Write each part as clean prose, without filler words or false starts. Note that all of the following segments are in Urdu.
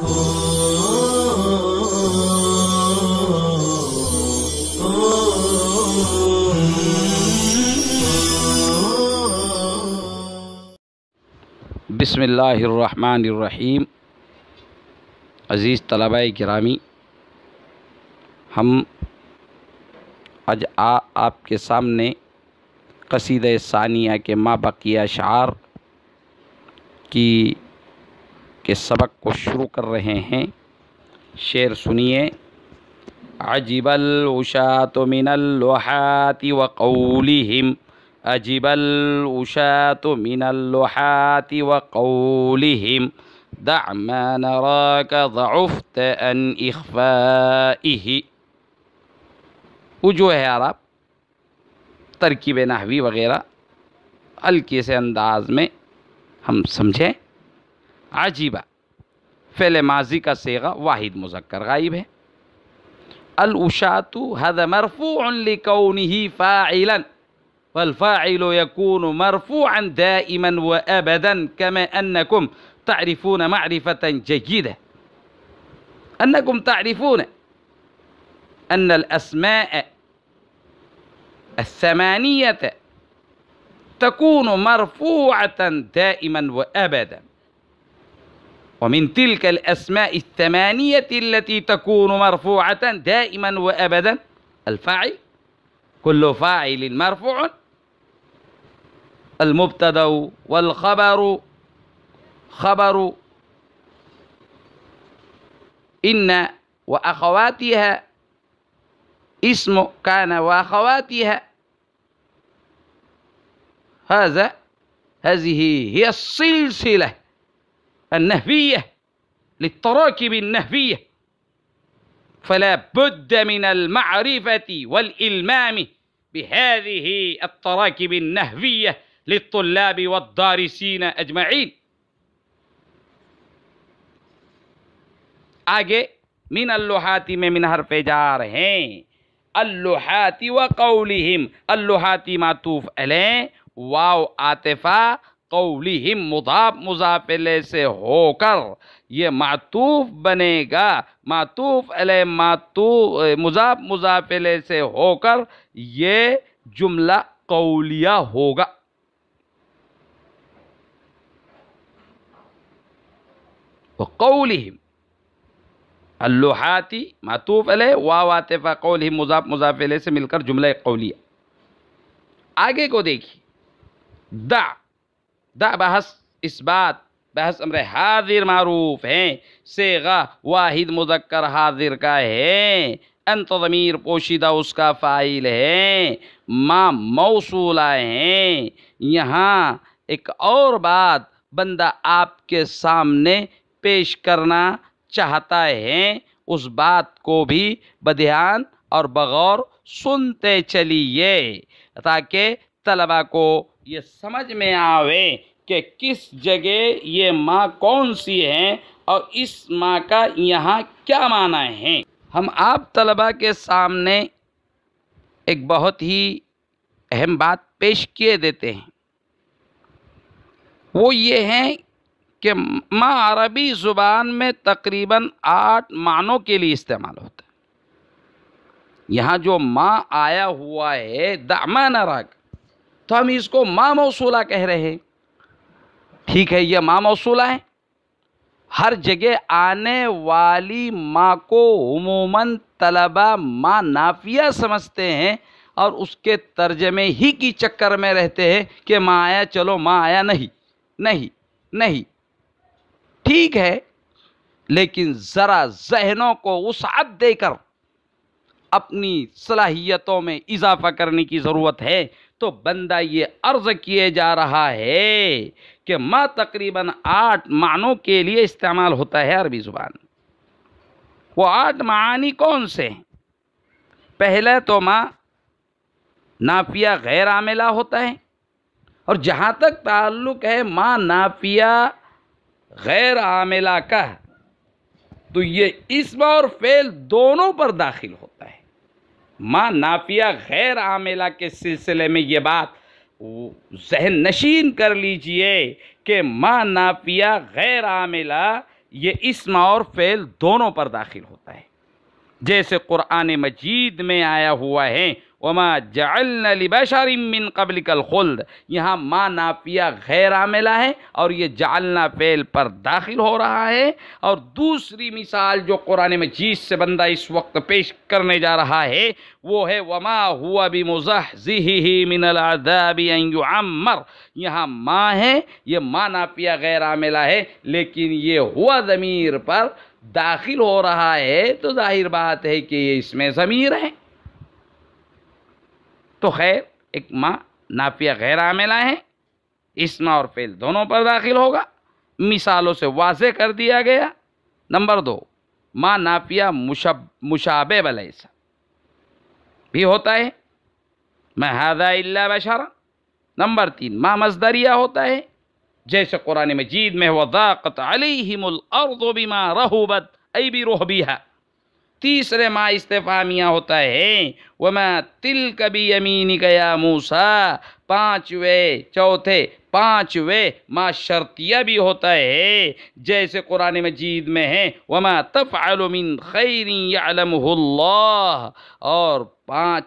بسم اللہ الرحمن الرحیم۔ عزیز طلباء گرامی، ہم آج آپ کے سامنے قصیدہ ثانیہ کے ما بقیہ اشعار کے سبق کو شروع کر رہے ہیں۔ شعر سنیے۔ عجب العشاة من اللحاة وقولهم، عجب العشاة من اللحاة وقولهم، دع ما نراك ضعفت عن إخفائه۔ وجوہ اعراب، ترکیب نحوی وغیرہ ہلکے سے انداز میں ہم سمجھیں۔ عجیبہ فعل ماضی کا صیغہ واحد مذکر غائب ہے۔ العشاة هذا مرفوع لكونه فاعلا، والفاعل يكون مرفوعا دائما وأبدا، كما أنكم تعرفون معرفة جيدة، أنكم تعرفون أن الأسماء الثمانية تكون مرفوعة دائما وأبدا، ومن تلك الأسماء الثمانية التي تكون مرفوعة دائما وأبدا الفاعل، كل فاعل مرفوع، المبتدأ والخبر، خبر إن وأخواتها، اسم كان وأخواتها، هذه هي السلسلة النحوية للتراكب النحوية، فلا بد من المعرفة والإلمام بهذه التراكب النحوية للطلاب والدارسين أجمعين۔ آگے من اللحات میں من حرف جار ہیں۔ اللحات وقولهم، اللحات معطوف علیہ، واو عاطفہ، قولهم مضاف مضاف الیہ سے ہو کر یہ معطوف بنے گا، معطوف علیہ مضاف مضاف الیہ سے ہو کر یہ جملہ قولیہ ہوگا۔ وقولهم اللحاتی معطوف علیہ، واو عاطفہ، قولهم مضاف مضاف الیہ سے مل کر جملہ قولیہ۔ آگے کو دیکھیے۔ دع بحث اثبات، بحث امر حاضر معروف ہیں، صیغہ واحد مذکر حاضر کا ہے، انت ضمیر پوشیدہ اس کا فاعل ہے، ما موصولہ ہیں۔ یہاں ایک اور بات بندہ آپ کے سامنے پیش کرنا چاہتا ہے، اس بات کو بھی بدھیان اور بغور سنتے چلیے تاکہ طلبہ کو یہ سمجھ میں آوے کہ کس جگہ یہ ماں کون سی ہے اور اس ماں کا یہاں کیا معنی ہے۔ ہم آپ طلبہ کے سامنے ایک بہت ہی اہم بات پیش کیے دیتے ہیں، وہ یہ ہے کہ ماں عربی زبان میں تقریباً 8 معنوں کے لیے استعمال ہوتا ہے۔ یہاں جو ماں آیا ہوا ہے دع ما نراک، تو ہم اس کو ماں موصولہ کہہ رہے ہیں۔ ٹھیک ہے، یہ ماں موصولہ ہے۔ ہر جگہ آنے والی ماں کو عموماً طلبہ ماں نافیہ سمجھتے ہیں اور اس کے ترجمے ہی کی چکر میں رہتے ہیں کہ ماں آیا، چلو ماں آیا، نہیں۔ ٹھیک ہے، لیکن ذرا ذہنوں کو وسعت دے کر اپنی صلاحیتوں میں اضافہ کرنے کی ضرورت ہے۔ تو بندہ یہ عرض کیے جا رہا ہے کہ ماں تقریباً 8 معنوں کے لیے استعمال ہوتا ہے عربی زبان میں۔ وہ 8 معانی کون سے ہیں؟ پہلے تو ماں نافیہ غیر عاملہ ہوتا ہے، اور جہاں تک تعلق ہے ماں نافیہ غیر عاملہ کا، تو یہ اسم اور فعل دونوں پر داخل ہوتا ہے۔ ماں نافیہ غیر عاملہ کے سلسلے میں یہ بات ذہن نشین کر لیجئے کہ ماں نافیہ غیر عاملہ یہ اسم اور فعل دونوں پر داخل ہوتا ہے، جیسے قرآن مجید میں آیا ہوا ہے وَمَا جَعَلْنَا لِبَشَرٍ مِّن قَبْلِكَ الْخُلْدَ، یہاں ما نافیہ غیر عاملہ ہے اور یہ جعلنا فعل پر داخل ہو رہا ہے۔ اور دوسری مثال جو قرآن مجید سے بندہ اس وقت پیش کرنے جا رہا ہے وہ ہے وَمَا هُوَ بِمُزَحْزِحِهِ مِنَ الْعَذَابِ أَن يُعَمَّرَ، یہاں ما ہے، یہ ما نافیہ غیر عاملہ ہے، لیکن یہ ہوا ضمیر پر داخل ہو رہا ہے تو ظاہر بات ہے کہ یہ اس میں ضمیر ہے۔ تو خیر ایک ما نافیہ غیر عاملہ ہے، اسم اور فعل دونوں پر داخل ہوگا، مثالوں سے واضح کر دیا گیا۔ نمبر 2، ما نافیہ مشابہ بلیس بھی ہوتا ہے، ما ھذا الا بشر۔ نمبر 3، ما مصدریہ ہوتا ہے، جیسے قرآن مجید میں وَضَاقَتْ عَلَيْهِمُ الْأَرْضُ بِمَا رَحُبَتْ أَيْ بِرُحْبِهَا۔ تیسرے ما استفہامیہ ہوتا ہے وَمَا تِلْكَ بِيَمِينِكَ يَا مُوسَىٰ۔ پانچویں ما شرطیہ بھی ہوتا ہے، جیسے قرآن مجید میں ہے وَمَا تَفْعَلُ مِنْ خَيْرٍ يَعْلَمُهُ اللَّهُ۔ اور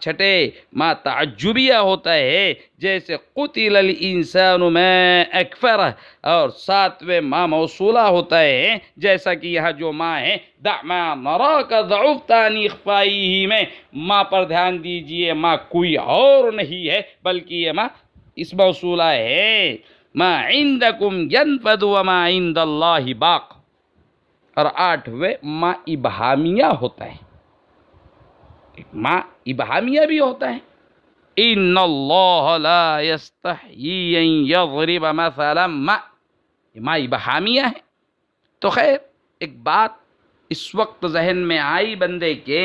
چھٹے ما تعجبیہ ہوتا ہے، جیسے قُتِلَ الْإِنسَانُ مَا أَكْفَرَهُ۔ اور ساتویں ما موصولہ ہوتا ہے، جیسا کہ یہاں جو ما ہے دع ما نراک ضعفت عن اخفائه میں ما پر دھیان دیجئے، ما کوئی اور نہیں ہے بلکہ یہ ما اس موصولہ ہے، ما عندکم ینفد وما عند اللہ باق۔ اور 8ویں ما ابہامیہ ہوتا ہے، ایک ما ابہامیہ بھی ہوتا ہے، ان اللہ لا یستحیی ان یضرب مثلا ما، یہ ما ابہامیہ ہے۔ تو خیر ایک بات اس وقت ذہن میں آئی بندے کے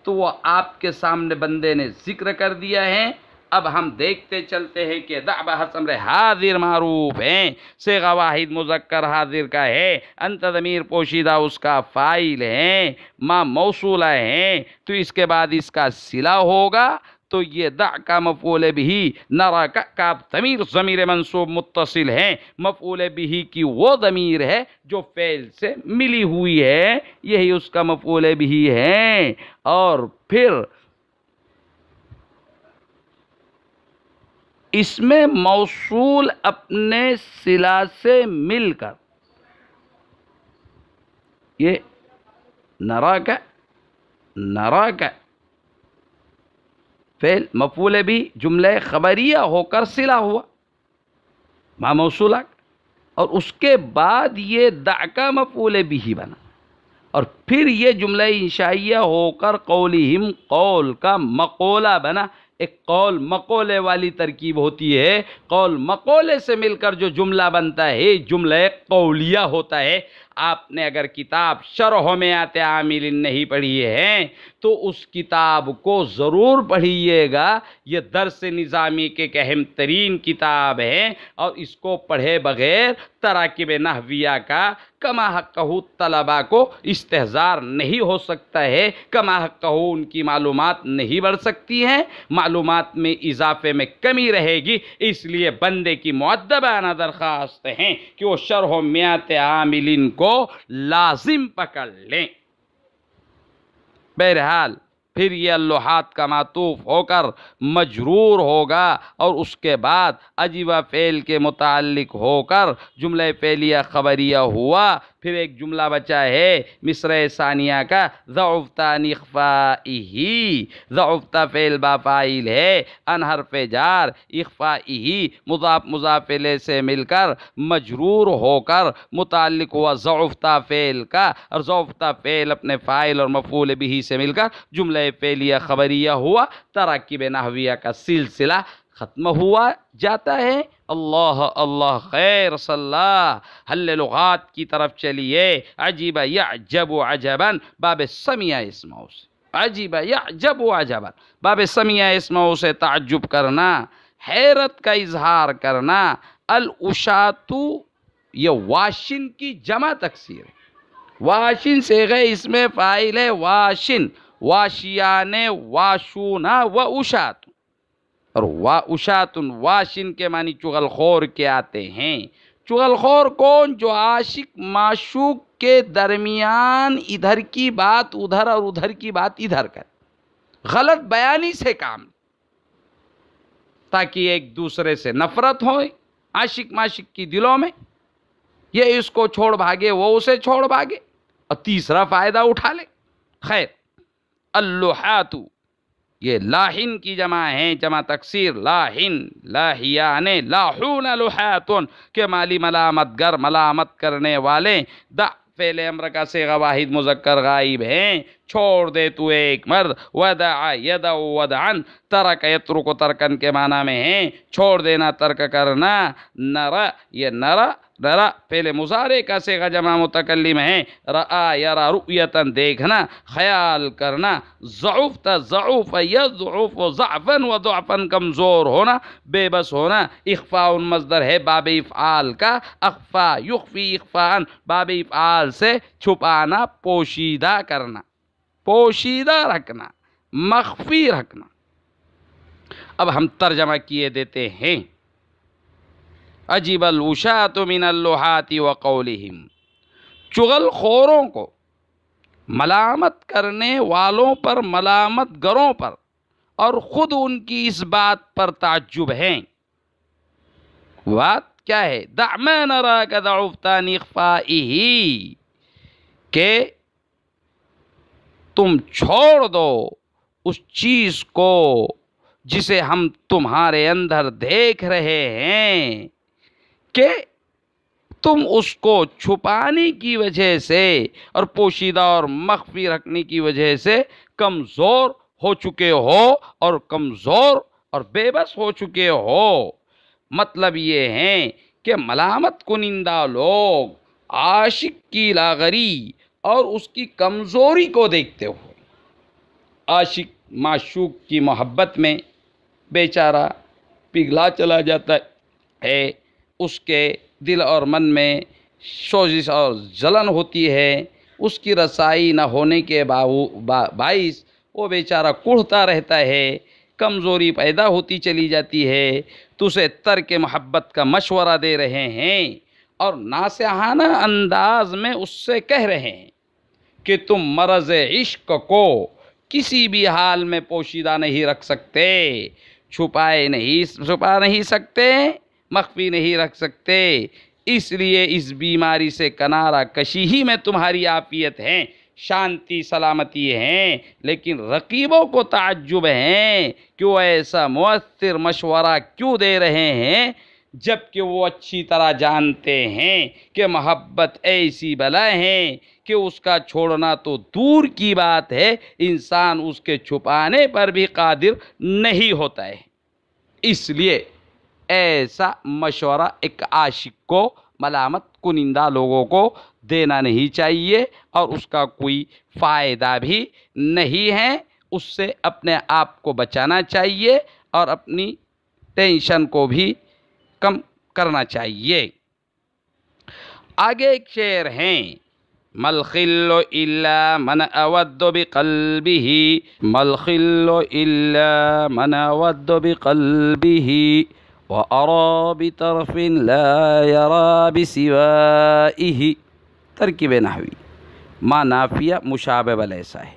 تو وہ آپ کے سامنے بندے نے ذکر کر دیا ہے۔ اب ہم دیکھتے چلتے ہیں کہ دع بحث امر حاضر معروف ہے، صیغہ واحد مذکر حاضر کا ہے، انت ضمیر پوشیدہ اس کا فاعل ہے، ما موصولہ ہے، تو اس کے بعد اس کا صلہ ہوگا، تو یہ دع کا مفعول بھی، نرا کا ضمیر منصوب متصل ہے، مفعول بھی کی وہ ضمیر ہے جو فعل سے ملی ہوئی ہے، یہی اس کا مفعول بھی ہے۔ اور پھر اس میں موصول اپنے صلہ سے مل کر، یہ نرا کا فعل مفعول بھی جملہ خبریہ ہو کر صلہ ہوا ما موصولہ، اور اس کے بعد یہ دع کا مفعول بھی بنا، اور پھر یہ جملہ انشائیہ ہو کر قولہم قول کا مقولہ بنا۔ ایک قول مقولے والی ترکیب ہوتی ہے، قول مقولے سے مل کر جو جملہ بنتا ہے جملہ قولیہ ہوتا ہے۔ آپ نے اگر کتاب شرح میات عامل نہیں پڑھی ہے تو اس کتاب کو ضرور پڑھیے گا، یہ درس نظامی کے ایک اہم ترین کتاب ہے، اور اس کو پڑھے بغیر تراکیب نحویہ کا کما حقہ طلباء کو استحضار نہیں ہو سکتا ہے، کما حقہ ان کی معلومات نہیں بڑھ سکتی ہیں، معلومات میں اضافے میں کمی رہے گی۔ اس لیے بندے کی مؤدبانہ درخواست ہے کہ وہ شرح میات عاملین کو لازم پکڑ لیں۔ بہرحال پھر یہ اللوحات کا معطوف ہو کر مجرور ہوگا، اور اس کے بعد عجیبہ فعل کے متعلق ہو کر جملہ فعلیہ خبریہ ہوا۔ پھر ایک جملہ بچا ہے مصرع ثانیہ کا ضعفت عن اخفائہ، ضعفت فعل با فاعل ہے، ان حرف جار، اخفائہ مضاف مضاف الیہ سے مل کر مجرور ہو کر متعلق ہوا ضعفت فعل کا، اور ضعفت فعل اپنے فاعل اور مفعول بھی سے مل کر جملہ فعلیہ خبریہ ہوا، تراکیب نحویہ کا سلسلہ ختم ہوا جاتا ہے۔ اللہ اللہ خیر صلی اللہ۔ حل لغات کی طرف چلیے۔ عجیب یعجب عجبا باب سمیع اسمعو سے، عجیب یعجب عجبا باب سمیع اسمعو سے تعجب کرنا، حیرت کا اظہار کرنا۔ الاشاتو یہ واشن کی جمع تکسیر ہے، واشن صیغہ اس میں فاعل ہے، واشن، واشیان، واشونا و اشات، اور اشاتن واشن کے معنی چغل خور کے آتے ہیں۔ چغل خور کون؟ جو عاشق معشوق کے درمیان ادھر کی بات ادھر اور ادھر کی بات ادھر کر، غلط بیانی سے کام، تاکہ ایک دوسرے سے نفرت ہو عاشق معشق کی دلوں میں، یہ اس کو چھوڑ بھاگے وہ اسے چھوڑ بھاگے اور تیسرا فائدہ اٹھا لے۔ خیر، اللحات یہ لاحن کی جمع ہے، جمع تکسیر لاحن، لاحیان لاحون لحاتن کہ مالی ملامت گر، ملامت کرنے والے۔ دع فعل امر کا صیغہ واحد مذکر غائب ہیں، چھوڑ دے تو ایک مرد، ودع یدع ودعن، ترک یترک ترکن کے معنی میں ہیں چھوڑ دینا، ترک کرنا۔ نرا یہ نرا، نرا فعل مضارع کا صیغہ جمع متکلم ہے، رآ یرا رؤیتن دیکھنا، خیال کرنا۔ ضعفت ضعف یضعف ضعفا و ضعفا کمزور ہونا، بے بس ہونا۔ اخفاء مصدر ہے باب افعال کا، اخفا یخفی اخفاء باب افعال سے چھپانا، پوشیدہ کرنا، پوشیدہ رکھنا، مخفی رکھنا۔ اب ہم ترجمہ کیے دیتے ہیں۔ عجب الوشاۃ من اللحات وقولہم، چغل خوروں کو، ملامت کرنے والوں پر، ملامت گروں پر، اور خود ان کی اس بات پر تعجب ہیں۔ بات کیا ہے؟ دع ما نراک ضعفت عن اخفائہ، کہ تم چھوڑ دو اس چیز کو جسے ہم تمہارے اندر دیکھ رہے ہیں کہ تم اس کو چھپانے کی وجہ سے اور پوشیدہ اور مخفی رکھنے کی وجہ سے کمزور ہو چکے ہو اور کمزور اور بے بس ہو چکے ہو۔ مطلب یہ ہے کہ ملامت کنندہ لوگ عاشق کی لاغری اور اس کی کمزوری کو دیکھتے ہو۔ عاشق معشوق کی محبت میں بیچارہ پگھلا چلا جاتا ہے، اس کے دل اور من میں سوزش اور جلن ہوتی ہے، اس کی رسائی نہ ہونے کے باعث وہ بیچارہ کوڑھتا رہتا ہے، کمزوری پیدا ہوتی چلی جاتی ہے۔ تو اسے ترک محبت کا مشورہ دے رہے ہیں اور ناصحانہ انداز میں اس سے کہہ رہے ہیں کہ تم مرض عشق کو کسی بھی حال میں پوشیدہ نہیں رکھ سکتے، چھپا نہیں سکتے، مخفی نہیں رکھ سکتے، اس لیے اس بیماری سے کنارہ کشی ہی میں تمہاری عافیت ہے، شانتی سلامتی ہے۔ لیکن رقیبوں کو تعجب ہے کہ وہ ایسا مؤثر مشورہ کیوں دے رہے ہیں، جبکہ وہ اچھی طرح جانتے ہیں کہ محبت ایسی بلا ہے کہ اس کا چھوڑنا تو دور کی بات ہے، انسان اس کے چھپانے پر بھی قادر نہیں ہوتا ہے۔ اس لیے ایسا مشورہ ایک عاشق کو، ملامت کنندہ لوگوں کو دینا نہیں چاہیے اور اس کا کوئی فائدہ بھی نہیں ہے۔ اس سے اپنے آپ کو بچانا چاہیے اور اپنی ٹینشن کو بھی کم کرنا چاہیے۔ آگے ایک شعر ہیں، مَالْخِلُّ إِلَّا مَنْ أَوَدُّ بِقَلْبِهِ مَالْخِلُّ إِلَّا مَنْ أَوَدُّ بِقَلْبِهِ وَأَرَى بِطَرْفٍ لَا يَرَى بِسِوَائِهِ۔ ترکیب نحوی، ما نافیہ مشابہ ولیسا ہے،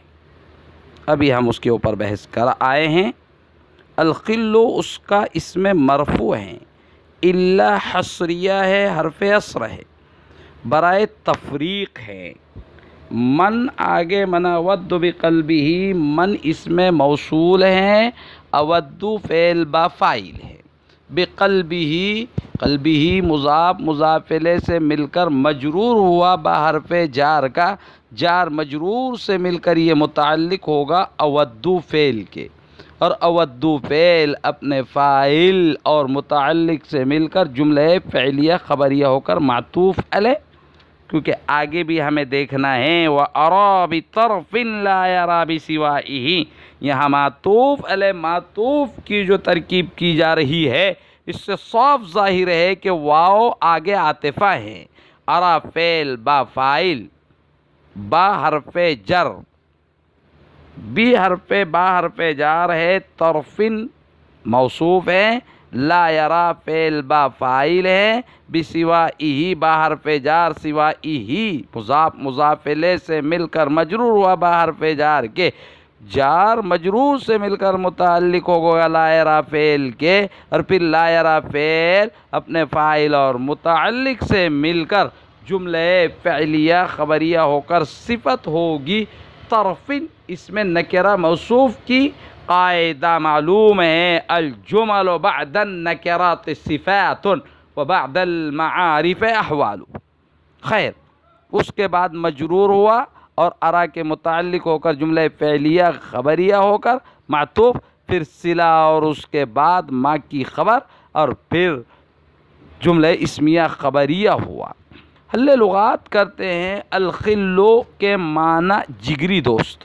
ابھی ہم اس کے اوپر بحث کر آئے ہیں۔ الخل اس کا اسم مرفوع ہے، الا حصریہ ہے، حرف عصر ہے، برائے تفریق ہے۔ من آگے من اود بقلبہ، من اسم موصول ہے، اود فعل با فاعل ہے، بقلبہ قلبہ مضاف مضاف الیہ سے مل کر مجرور ہوا با حرف جار کا، جار مجرور سے مل کر یہ متعلق ہوگا اودو فعل کے، اور اودو فعل اپنے فاعل اور متعلق سے مل کر جملہ فعلیہ خبریہ ہو کر معطوف علیہ، کیونکہ آگے بھی ہمیں دیکھنا ہے وَأَرَى بِطَرْفٍ لَا يَرَى بِسِوَائِهِ، یہاں معطوف علیہ معطوف کی جو ترکیب کی جا رہی ہے اس سے صاف ظاہر ہے کہ واو آگے عاطفہ ہے، ارا فعل با فاعل، با حرف جر، بی حرف با حرف جار ہے، طرفن موصوف ہے، لا یرا فعل با فاعل ہے، بسوائہ با حرف جار، سوائہ مضاف الیہ سے مل کر مجرور ہوا با حرف جار کے، جار مجرور سے مل کر متعلق ہوگا لا یرا فعل کے، اور پھر لا یرا فعل اپنے فاعل اور متعلق سے مل کر جملہ فعلیہ خبریہ ہو کر صفت ہوگی طرف، اس میں نکرہ موصوف کی قاعدہ معلوم ہے، الجمل بعد النکرات صفات وبعد المعارف احوال۔ خیر، اس کے بعد مجرور ہوا اور ارا کے متعلق ہو کر جملہ فعلیہ خبریہ ہو کر معطوف، پھر صلہ اور اس کے بعد ما کی خبر، اور پھر جملہ اسمیہ خبریہ ہوا۔ حل لغات کرتے ہیں۔ الخلو کے معنی جگری دوست،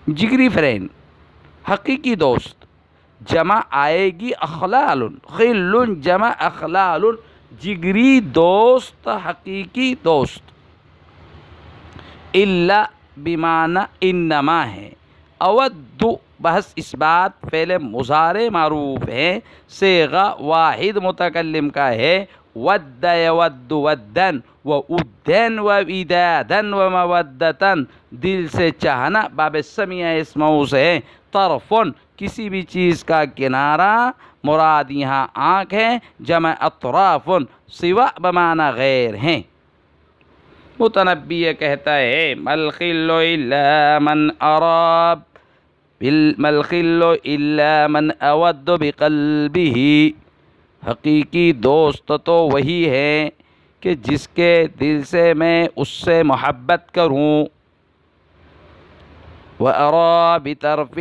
جگری فرینڈ، حقیقی دوست، جمع آئے گی اخلال، خل جمع اخلال، جگری دوست، حقیقی دوست۔ الا بمعنی انما ہے۔ اود بحث اس بات فعل مضارع معروف ہے، صیغہ واحد متکلم کا ہے، ود یود ودن و ادن و ودادن و مودتن، دل سے چاہنا، باب سمیع اسمعو سے ہے۔ طرفن کسی بھی چیز کا کنارہ، مراد یہاں آنکھ ہے، جمع اطرافن، سوا بمعنی غیر ہیں۔ متنبی یہ کہتا ہے ملخل الا من اراب، ملخل الا من اود بقلبہ، حقیقی دوست تو وہی ہے کہ جس کے دل سے میں اس سے محبت کروں۔ وَأَرَى بِطَرْفٍ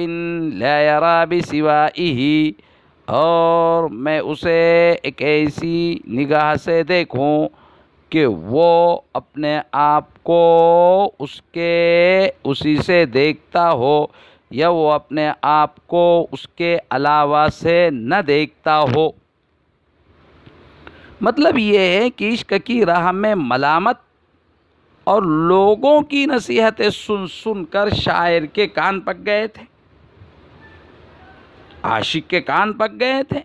لَا يَرَى بِسِوَائِهِ، اور میں اسے ایک ایسی نگاہ سے دیکھوں کہ وہ اپنے آپ کو اسی سے دیکھتا ہو، یا وہ اپنے آپ کو اس کے علاوہ سے نہ دیکھتا ہو۔ مطلب یہ ہے کہ عشق کی راہ میں ملامت اور لوگوں کی نصیحتیں سن سن کر شاعر کے کان پک گئے تھے، عاشق کے کان پک گئے تھے،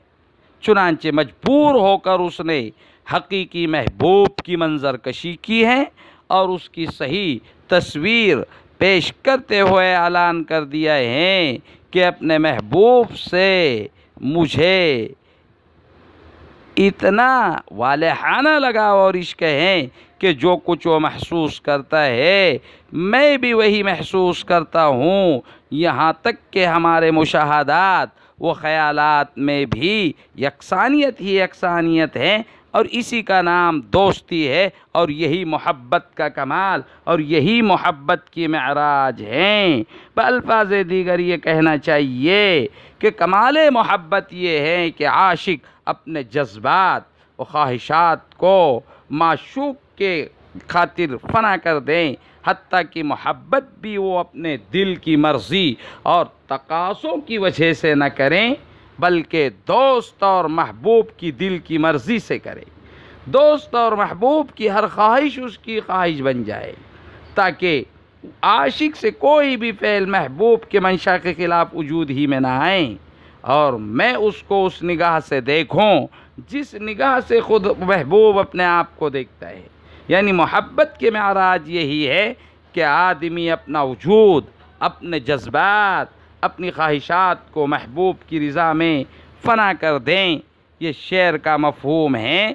چنانچہ مجبور ہو کر اس نے حقیقی محبوب کی منظر کشی کی ہے، اور اس کی صحیح تصویر پیش کرتے ہوئے اعلان کر دیا ہے کہ اپنے محبوب سے مجھے اتنا والہانہ لگاؤ اور عشق ہے کہ جو کچھ وہ محسوس کرتا ہے میں بھی وہی محسوس کرتا ہوں، یہاں تک کہ ہمارے مشاہدات و خیالات میں بھی یکسانیت ہی یکسانیت ہے، اور اسی کا نام دوستی ہے، اور یہی محبت کا کمال اور یہی محبت کی معراج ہیں۔ بألفاظ دیگر یہ کہنا چاہیے کہ کمال محبت یہ ہے کہ عاشق اپنے جذبات و خواہشات کو معشوق کے خاطر فنا کر دیں، حتیٰ کہ محبت بھی وہ اپنے دل کی مرضی اور تقاضوں کی وجہ سے نہ کریں، بلکہ دوست اور محبوب کی دل کی مرضی سے کرے۔ دوست اور محبوب کی ہر خواہش اس کی خواہش بن جائے، تاکہ عاشق سے کوئی بھی فعل محبوب کے منشا کے خلاف وجود ہی میں نہ آئیں، اور میں اس کو اس نگاہ سے دیکھوں جس نگاہ سے خود محبوب اپنے آپ کو دیکھتا ہے۔ یعنی محبت کے معراج یہی ہے کہ آدمی اپنا وجود، اپنے جذبات، اپنی خواہشات کو محبوب کی رضا میں فنا کر دیں۔ یہ شعر کا مفہوم ہے۔